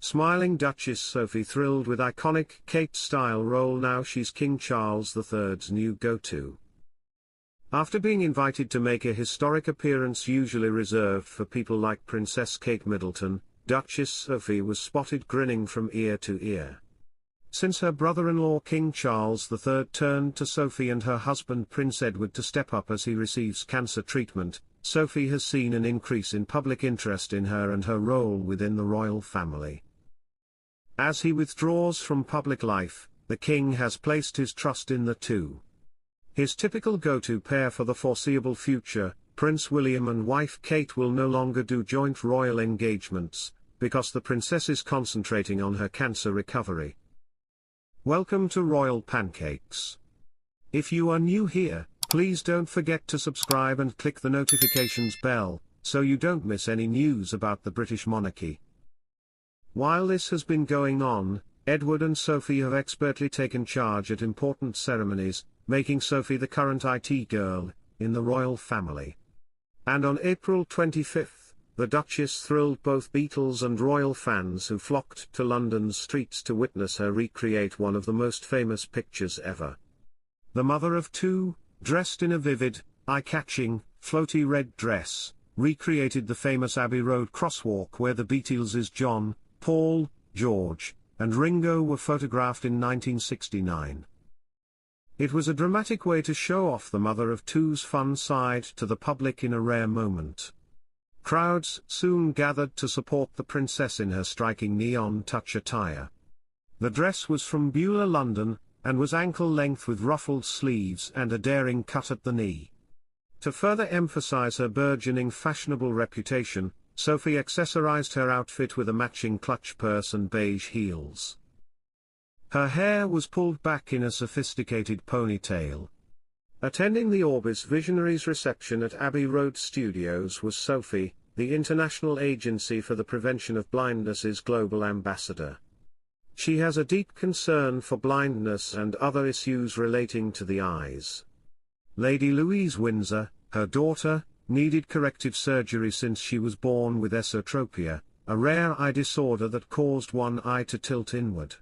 Smiling Duchess Sophie thrilled with iconic Kate-style role. Now she's King Charles III's new go-to. After being invited to make a historic appearance usually reserved for people like Princess Kate Middleton, Duchess Sophie was spotted grinning from ear to ear. Since her brother-in-law King Charles III turned to Sophie and her husband Prince Edward to step up as he receives cancer treatment, Sophie has seen an increase in public interest in her and her role within the royal family. As he withdraws from public life, the king has placed his trust in the two. His typical go-to pair for the foreseeable future, Prince William and wife Kate, will no longer do joint royal engagements, because the princess is concentrating on her cancer recovery. Welcome to Royal Pancakes. If you are new here, please don't forget to subscribe and click the notifications bell, so you don't miss any news about the British monarchy. While this has been going on, Edward and Sophie have expertly taken charge at important ceremonies, making Sophie the current IT girl in the royal family. And on April 25, the Duchess thrilled both Beatles and royal fans who flocked to London's streets to witness her recreate one of the most famous pictures ever. The mother of two, dressed in a vivid, eye-catching, floaty red dress, recreated the famous Abbey Road crosswalk where the Beatles John, Paul, George, and Ringo were photographed in 1969. It was a dramatic way to show off the mother of two's fun side to the public in a rare moment. Crowds soon gathered to support the princess in her striking neon touch attire. The dress was from Beulah, London, and was ankle-length with ruffled sleeves and a daring cut at the knee. To further emphasize her burgeoning fashionable reputation, Sophie accessorized her outfit with a matching clutch purse and beige heels. Her hair was pulled back in a sophisticated ponytail. Attending the Orbis Visionaries reception at Abbey Road Studios was Sophie, the International Agency for the Prevention of Blindness's global ambassador. She has a deep concern for blindness and other issues relating to the eyes. Lady Louise Windsor, her daughter, needed corrective surgery since she was born with esotropia, a rare eye disorder that caused one eye to tilt inward.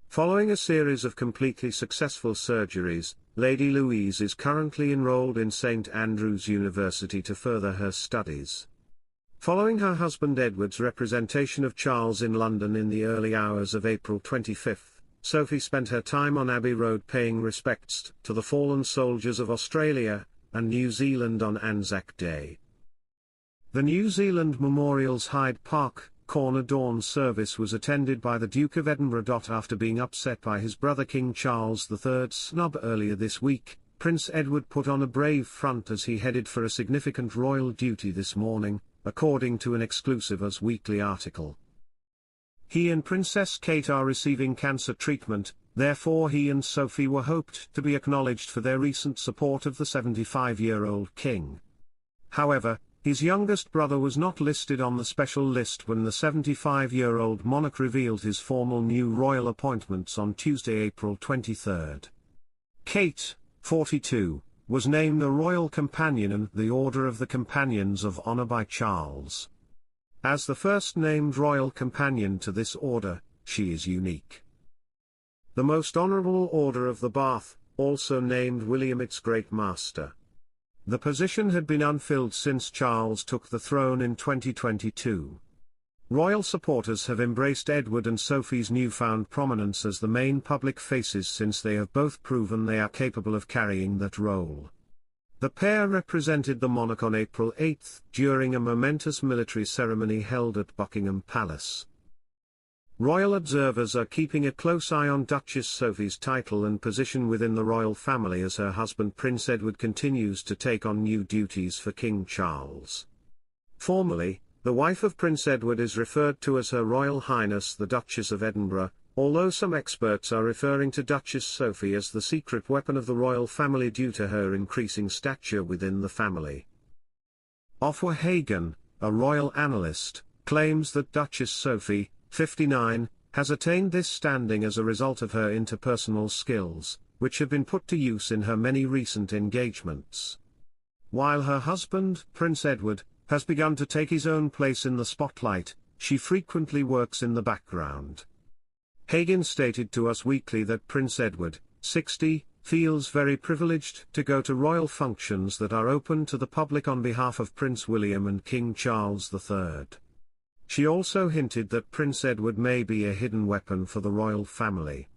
Following a series of completely successful surgeries, Lady Louise is currently enrolled in St Andrews University to further her studies. Following her husband Edward's representation of Charles in London in the early hours of April 25, Sophie spent her time on Abbey Road paying respects to the fallen soldiers of Australia and New Zealand on Anzac Day. The New Zealand Memorial's Hyde Park Corner dawn service was attended by the Duke of Edinburgh. After being upset by his brother King Charles III's snub earlier this week, Prince Edward put on a brave front as he headed for a significant royal duty this morning, according to an exclusive Us Weekly article. He and Princess Kate are receiving cancer treatment, therefore he and Sophie were hoped to be acknowledged for their recent support of the 75-year-old king. However, his youngest brother was not listed on the special list when the 75-year-old monarch revealed his formal new royal appointments on Tuesday, April 23. Kate, 42, was named a Royal Companion and the Order of the Companions of Honor by Charles. As the first named Royal Companion to this order, she is unique. The Most Honourable Order of the Bath, also named William its Great Master. The position had been unfilled since Charles took the throne in 2022. Royal supporters have embraced Edward and Sophie's newfound prominence as the main public faces since they have both proven they are capable of carrying that role. The pair represented the monarch on April 8 during a momentous military ceremony held at Buckingham Palace. Royal observers are keeping a close eye on Duchess Sophie's title and position within the royal family as her husband Prince Edward continues to take on new duties for King Charles. Formally, the wife of Prince Edward is referred to as Her Royal Highness the Duchess of Edinburgh, although some experts are referring to Duchess Sophie as the secret weapon of the royal family due to her increasing stature within the family. Offa Hagen, a royal analyst, claims that Duchess Sophie, 59, has attained this standing as a result of her interpersonal skills, which have been put to use in her many recent engagements. While her husband, Prince Edward, has begun to take his own place in the spotlight, she frequently works in the background. Hagen stated to Us Weekly that Prince Edward, 60, feels very privileged to go to royal functions that are open to the public on behalf of Prince William and King Charles III. She also hinted that Prince Edward may be a hidden weapon for the royal family.